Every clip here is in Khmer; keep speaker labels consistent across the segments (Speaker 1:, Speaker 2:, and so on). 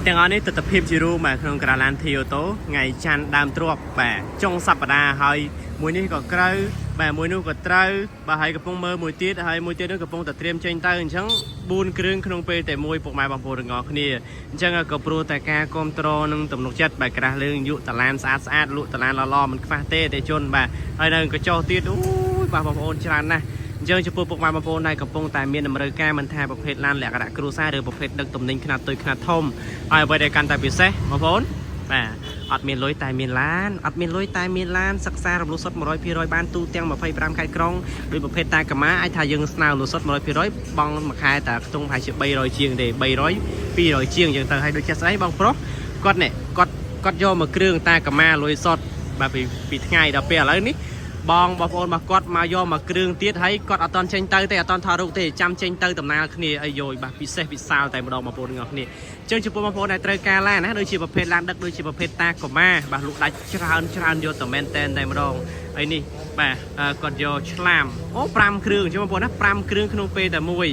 Speaker 1: ទាំងអស់នេះទស្សនវិជ្ជារួមបាទក្នុងក្រាឡានធីអូតូថ្ងៃច័ន្ទដើមទ្របបាទចុងសប្តាហ៍ហើយមួយនេះក៏ក្រៅបាទមួយនោះក៏ត្រូវបាទហើយកំពុងមើលមួយទៀតហើយមួយទៀតនោះកំពុងតែត្រៀមចេញទៅអញ្ចឹង4គ្រឿងក្នុងពេលតែមួយពុកម៉ែបងប្អូនទាំងអស់គ្នាអញ្ចឹងក៏ព្រោះតែការគ្រប់គ្រងនិងទំនុកចិត្តបាទក្រាស់លើយុតឡានស្អាតលក់តឡានល្អមិនខ្វះទេជនបាទហើយនៅកញ្ចោះទៀតអូយបាទបងប្អូនច្រើនណាស់អញ្ចឹងចំពោះពុកម៉ែបងប្អូនដែលកំពុងតែមានតម្រូវការមិនថាប្រភេទឡានលក្ខណៈគ្រួសារឬប្រភេទដឹកទំនិញខ្នាតតូចខ្នាតធំហើយអ្វីដែលកាន់តែពិសេសបងប្អូនបាទអត់មានលុយតែមានឡានអត់មានលុយតែមានឡានសិក្សារំលោះសុទ្ធ 100% បានទូទាំង25ខេត្តក្រុងដោយប្រភេទតាកាម៉ាអាចថាយើងស្នើរំលោះសុទ្ធ 100%បង់មួយខែតែខ្ទង់ប្រហែលជា300ជាងទេ300 200ជាងយើងទៅឲ្យដូចចេះស្អីបងប្រុសគាត់នេះគាត់យកមកគ្រឿងតាកាម៉ាលុយសុទ្ធបាទពីថ្ងៃដល់ពេលឥឡូវនេះបងប្អូនរបស់គាត់មកយកមកគ្រឿងទៀតហើយគាត់អត់តន់ចេញទៅទេអត់តន់ថតរូបទេចាំចេញទៅដំណើរគ្នាអីយយបាទពិសេសពិសាលតែម្ដងបងប្អូនទាំងអស់គ្នាអញ្ចឹងចំពោះបងប្អូនដែលត្រូវការឡានណាដូចជាប្រភេទឡានដឹកដូចជាប្រភេទតាកូម៉ាបាទលក់ដាច់ច្រើនយកតែមែនតែនតែម្ដងហើយនេះបាទគាត់យកឆ្លាមអូ5គ្រឿងអញ្ចឹងបងប្អូនណា5គ្រឿងក្នុងពេលតែមួយ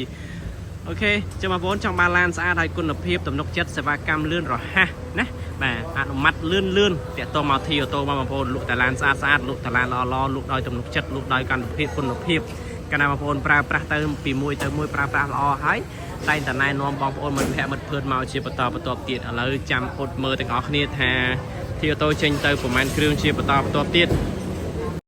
Speaker 1: អូខេចាំបងប្អូនចង់បានឡានស្អាតហើយគុណភាពទំនុកចិត្តសេវាកម្មលឿនរហ័សណាបាទអនុម័តលឿនតាក់ទងមកធីអូតូមកបងប្អូនលក់តែឡានស្អាតលក់តែឡានល្អលក់ដោយទំនុកចិត្តលក់ដោយគុណភាពកាលណាបងប្អូនប្រើប្រាស់ទៅពីមួយទៅមួយប្រើប្រាស់ល្អហើយតែងតែណែនាំបងប្អូនមិត្តភក្តិមិត្តភឿនមកជាបន្តទៀតឥឡូវចាំអត់មើលទាំងអស់គ្នាថាធីអូតូចេញទៅប្រហែលគ្រឿងជាបន្តទៀត